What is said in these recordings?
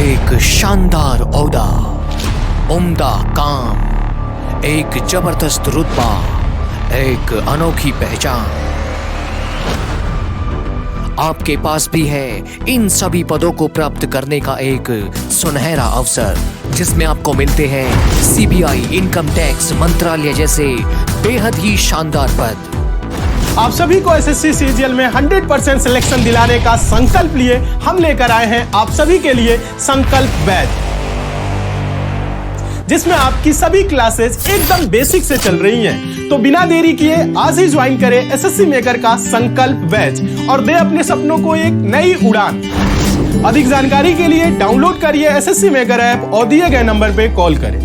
एक शानदार ओहदा, उम्दा काम, एक जबरदस्त रुतबा, एक अनोखी पहचान। आपके पास भी है इन सभी पदों को प्राप्त करने का एक सुनहरा अवसर, जिसमें आपको मिलते हैं सीबीआई, इनकम टैक्स मंत्रालय जैसे बेहद ही शानदार पद। आप सभी को एसएससी सीजीएल में 100% सिलेक्शन दिलाने का संकल्प लिए हम लेकर आए हैं आप सभी के लिए संकल्प बैच, जिसमें आपकी सभी क्लासेस एकदम बेसिक से चल रही हैं। तो बिना देरी किए आज ही ज्वाइन करें एसएससी मेकर का संकल्प बैच और दे अपने सपनों को एक नई उड़ान। अधिक जानकारी के लिए डाउनलोड करिए एसएससी मेकर ऐप और दिए गए नंबर पे कॉल करें।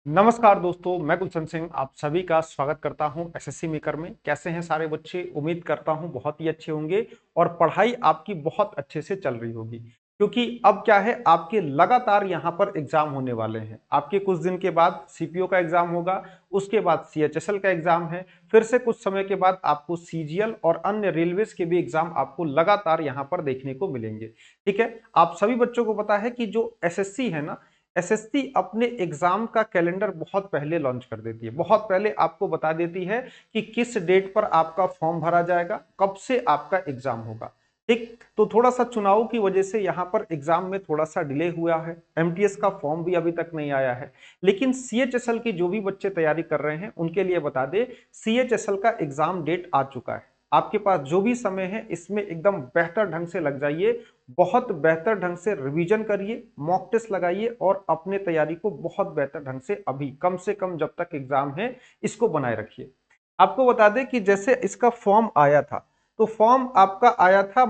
नमस्कार दोस्तों, मैं गुलशन सिंह आप सभी का स्वागत करता हूं एसएससी मेकर में। कैसे हैं सारे बच्चे? उम्मीद करता हूं बहुत ही अच्छे होंगे और पढ़ाई आपकी बहुत अच्छे से चल रही होगी, क्योंकि अब क्या है, आपके लगातार यहां पर एग्जाम होने वाले हैं। आपके कुछ दिन के बाद सीपीओ का एग्जाम होगा, उसके बाद सीएचएसएल का एग्जाम है, फिर से कुछ समय के बाद आपको सीजीएल और अन्य रेलवेज के भी एग्जाम आपको लगातार यहां पर देखने को मिलेंगे। ठीक है, आप सभी बच्चों को पता है कि जो एसएससी है ना, एसएससी अपने एग्जाम का कैलेंडर बहुत पहले लॉन्च कर देती है। बहुत पहले आपको बता देती है कि किस डेट पर आपका फॉर्म भरा जाएगा, कब से आपका एग्जाम होगा। ठीक, तो थोड़ा सा चुनाव की वजह से यहाँ पर एग्जाम में थोड़ा सा डिले हुआ है। एमटीएस का फॉर्म भी अभी तक नहीं आया है, लेकिन सीएचएसएल की जो भी बच्चे तैयारी कर रहे हैं उनके लिए बता दे, सीएचएसएल का एग्जाम डेट आ चुका है। आपके पास जो भी समय है इसमें एकदम बेहतर ढंग से लग जाइए, बहुत बेहतर ढंग से रिवीजन करिए, मॉक टेस्ट लगाइए और अपने तैयारी को बहुत बेहतर ढंग से अभी कम से कम जब तक एग्जाम है इसको बनाए रखिए। आपको बता दें कि जैसे इसका फॉर्म आया था, तो फॉर्म आपका आया था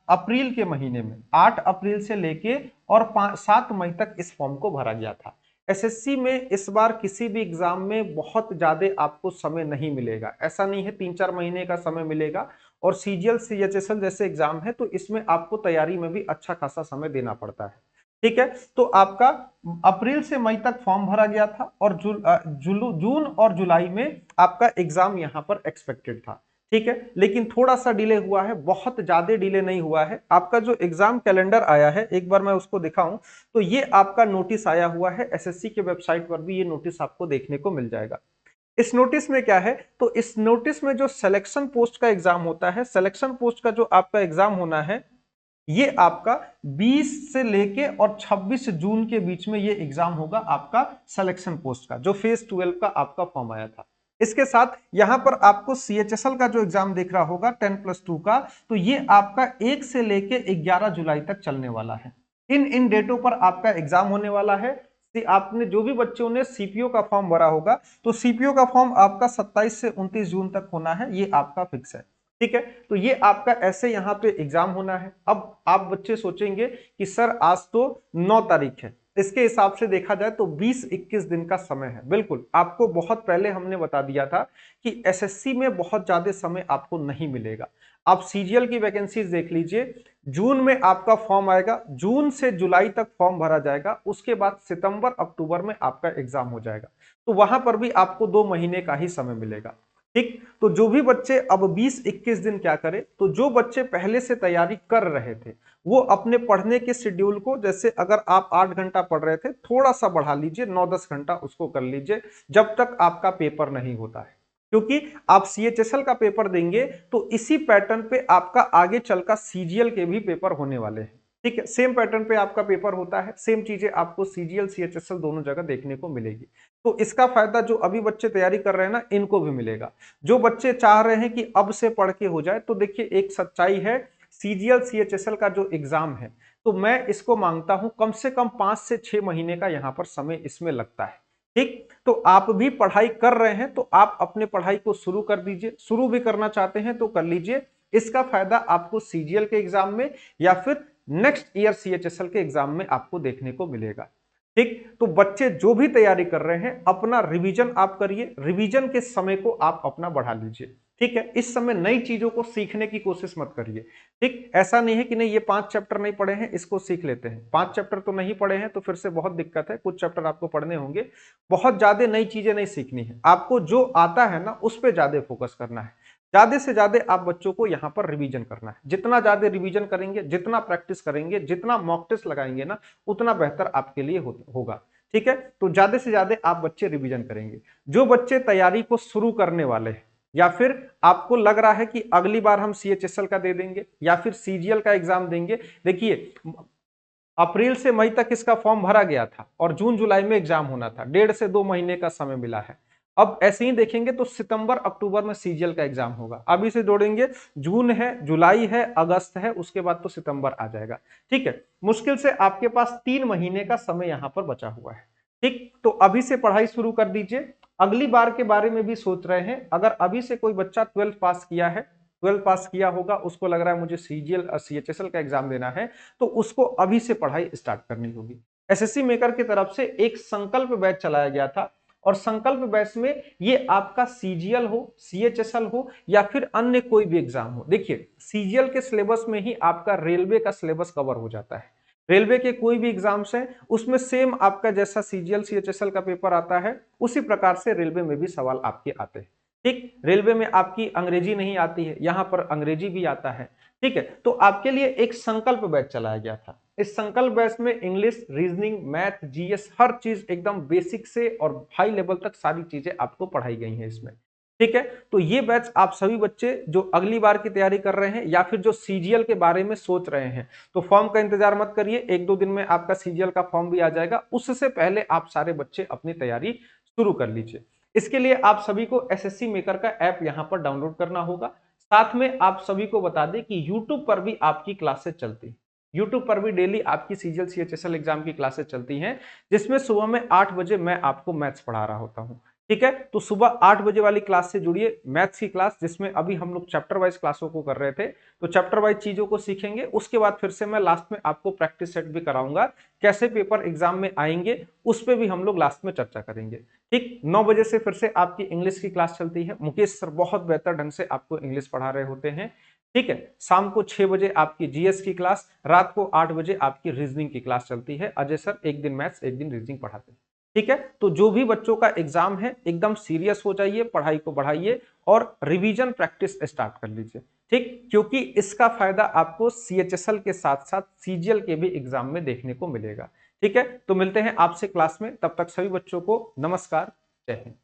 अप्रैल के महीने में, 8 अप्रैल से लेके और 7 मई तक इस फॉर्म को भरा गया था। एसएससी में इस बार किसी भी एग्जाम में बहुत ज्यादा आपको समय नहीं मिलेगा, ऐसा नहीं है 3-4 महीने का समय मिलेगा। और सीजीएल सीएचएसएल जैसे एग्जाम है तो इसमें आपको तैयारी में भी अच्छा खासा समय देना पड़ता है। ठीक है, तो आपका अप्रैल से मई तक फॉर्म भरा गया था और जून और जुलाई में आपका एग्जाम यहां पर एक्सपेक्टेड था। ठीक है, लेकिन थोड़ा सा डिले हुआ है, बहुत ज्यादा डिले नहीं हुआ है। आपका जो एग्जाम कैलेंडर आया है, एक बार मैं उसको दिखाऊं तो ये आपका नोटिस आया हुआ है एसएससी के वेबसाइट पर भी, ये नोटिस आपको देखने को मिल जाएगा। इस नोटिस में क्या है, तो इस नोटिस में जो सिलेक्शन पोस्ट का एग्जाम होता है, सिलेक्शन पोस्ट का जो आपका एग्जाम होना है, ये आपका 20 से लेके और 26 जून के बीच में ये एग्जाम होगा आपका सिलेक्शन पोस्ट का, जो फेज 12 का आपका फॉर्म आया था। इसके साथ यहां पर आपको सीएचएसएल का जो एग्जाम दिख रहा होगा 10+2 का, तो ये आपका 1 से लेके 11 जुलाई तक चलने वाला है। इन डेटों पर आपका एग्जाम होने वाला है। आपने जो भी बच्चों ने सीपीओ का फॉर्म भरा होगा, तो सीपीओ का फॉर्म आपका 27 से 29 जून तक होना है, ये आपका फिक्स है। ठीक है, तो ये आपका ऐसे यहाँ पे एग्जाम होना है। अब आप बच्चे सोचेंगे कि सर आज तो 9 तारीख है, इसके हिसाब से देखा जाए तो 20-21 दिन का समय है। बिल्कुल, आपको बहुत पहले हमने बता दिया था कि एसएससी में बहुत ज्यादा समय आपको नहीं मिलेगा। आप सीजीएल की वैकेंसीज देख लीजिए, जून में आपका फॉर्म आएगा, जून से जुलाई तक फॉर्म भरा जाएगा, उसके बाद सितंबर अक्टूबर में आपका एग्जाम हो जाएगा, तो वहां पर भी आपको 2 महीने का ही समय मिलेगा। ठीक, तो जो भी बच्चे अब 20-21 दिन क्या करें, तो जो बच्चे पहले से तैयारी कर रहे थे वो अपने पढ़ने के शेड्यूल को, जैसे अगर आप 8 घंटा पढ़ रहे थे, थोड़ा सा बढ़ा लीजिए, 9-10 घंटा उसको कर लीजिए जब तक आपका पेपर नहीं होता है। क्योंकि आप सीएचएसएल का पेपर देंगे तो इसी पैटर्न पे आपका आगे चलकर सीजीएल के भी पेपर होने वाले हैं। ठीक है, सेम पैटर्न पे आपका पेपर होता है, सेम चीजें आपको सीजीएल सीएचएसएल दोनों जगह देखने को मिलेगी। तो इसका फायदा जो अभी बच्चे तैयारी कर रहे हैं ना, इनको भी मिलेगा। जो बच्चे चाह रहे हैं कि अब से पढ़ के हो जाए, तो देखिए एक सच्चाई है, सीजीएल सीएचएसएल का जो एग्जाम है, तो मैं इसको मांगता हूं कम से कम 5 से 6 महीने का यहां पर समय इसमें लगता है। ठीक, तो आप भी पढ़ाई कर रहे हैं तो आप अपने पढ़ाई को शुरू कर दीजिए, शुरू भी करना चाहते हैं तो कर लीजिए। इसका फायदा आपको सीजीएल के एग्जाम में या फिर नेक्स्ट ईयर सीएचएसएल के एग्जाम में आपको देखने को मिलेगा। ठीक, तो बच्चे जो भी तैयारी कर रहे हैं अपना रिवीजन आप करिए, रिवीजन के समय को आप अपना बढ़ा लीजिए। ठीक है, इस समय नई चीजों को सीखने की कोशिश मत करिए। ठीक, ऐसा नहीं है कि नहीं ये 5 चैप्टर नहीं पढ़े हैं इसको सीख लेते हैं, 5 चैप्टर तो नहीं पढ़े हैं तो फिर से बहुत दिक्कत है, कुछ चैप्टर आपको पढ़ने होंगे। बहुत ज्यादा नई चीजें नहीं सीखनी है, आपको जो आता है ना उस पर ज्यादा फोकस करना है। ज्यादा से ज्यादा आप बच्चों को यहाँ पर रिवीजन करना है। जितना ज्यादा रिवीजन करेंगे, जितना प्रैक्टिस करेंगे, जितना मॉक टेस्ट लगाएंगे ना, उतना बेहतर आपके लिए होगा। ठीक है, तो ज्यादा से ज्यादा आप बच्चे रिवीजन करेंगे। जो बच्चे तैयारी को शुरू करने वाले हैं, या फिर आपको लग रहा है कि अगली बार हम सीएचएसएल का दे देंगे या फिर सीजीएल का एग्जाम देंगे, देखिए अप्रैल से मई तक इसका फॉर्म भरा गया था और जून जुलाई में एग्जाम होना था, 1.5 से 2 महीने का समय मिला है। अब ऐसे ही देखेंगे तो सितंबर अक्टूबर में सीजीएल का एग्जाम होगा। अभी से जोड़ेंगे, जून है, जुलाई है, अगस्त है, उसके बाद तो सितंबर आ जाएगा। ठीक है, मुश्किल से आपके पास 3 महीने का समय यहां पर बचा हुआ है। ठीक, तो अभी से पढ़ाई शुरू कर दीजिए। अगली बार के बारे में भी सोच रहे हैं, अगर अभी से कोई बच्चा 12th पास किया है, 12th पास किया होगा, उसको लग रहा है मुझे सीजीएल और सीएचएसएल का एग्जाम देना है, तो उसको अभी से पढ़ाई स्टार्ट करनी होगी। एसएससी मेकर की तरफ से एक संकल्प बैच चलाया गया था, और संकल्प बैच में ये आपका सीजीएल हो, सीएचएसएल हो या फिर अन्य कोई भी एग्जाम हो। देखिए सीजीएल के सिलेबस में ही आपका रेलवे का सिलेबस कवर हो जाता है। रेलवे के कोई भी एग्जाम्स हैं उसमें सेम आपका जैसा सीजीएल सीएचएसएल का पेपर आता है, उसी प्रकार से रेलवे में भी सवाल आपके आते हैं। ठीक, रेलवे में आपकी अंग्रेजी नहीं आती है, यहां पर अंग्रेजी भी आता है। ठीक है, तो आपके लिए एक संकल्प बैच चलाया गया था। इस संकल्प बैच में इंग्लिश, रीजनिंग, मैथ, जीएस, हर चीज एकदम बेसिक से और हाई लेवल तक सारी चीजें आपको पढ़ाई गई हैं इसमें। ठीक है, तो ये बैच आप सभी बच्चे जो अगली बार की तैयारी कर रहे हैं या फिर जो सीजीएल के बारे में सोच रहे हैं, तो फॉर्म का इंतजार मत करिए, 1-2 दिन में आपका सीजीएल का फॉर्म भी आ जाएगा। उससे पहले आप सारे बच्चे अपनी तैयारी शुरू कर लीजिए। इसके लिए आप सभी को एसएससी मेकर का ऐप यहां पर डाउनलोड करना होगा। साथ में आप सभी को बता दें कि यूट्यूब पर भी आपकी क्लासेस चलती है। यूट्यूब पर भी डेली आपकी सीजीएल सीएचएसएल एग्जाम की क्लासेस चलती हैं, जिसमें सुबह में 8 बजे मैं आपको मैथ्स पढ़ा रहा होता हूं। ठीक है, तो सुबह 8 बजे वाली क्लास से जुड़िए, मैथ्स की क्लास, जिसमें अभी हम लोग चैप्टर वाइज क्लासों को कर रहे थे, तो चैप्टर वाइज चीजों को सीखेंगे। उसके बाद फिर से मैं लास्ट में आपको प्रैक्टिस सेट भी कराऊंगा, कैसे पेपर एग्जाम में आएंगे उस पर भी हम लोग लास्ट में चर्चा करेंगे। ठीक, 9 बजे से फिर से आपकी इंग्लिश की क्लास चलती है, मुकेश सर बहुत बेहतर ढंग से आपको इंग्लिश पढ़ा रहे होते हैं। ठीक है, शाम को 6 बजे आपकी जीएस की क्लास, रात को 8 बजे आपकी रीजनिंग की क्लास चलती है। अजय सर एक दिन मैथ्स एक दिन रीजनिंग पढ़ाते हैं। ठीक है, तो जो भी बच्चों का एग्जाम है एकदम सीरियस हो जाइए, पढ़ाई को बढ़ाइए और रिवीजन प्रैक्टिस स्टार्ट कर लीजिए। ठीक, क्योंकि इसका फायदा आपको सीएचएसएल के साथ साथ सीजीएल के भी एग्जाम में देखने को मिलेगा। ठीक है, तो मिलते हैं आपसे क्लास में, तब तक सभी बच्चों को नमस्कार, जय हिंद।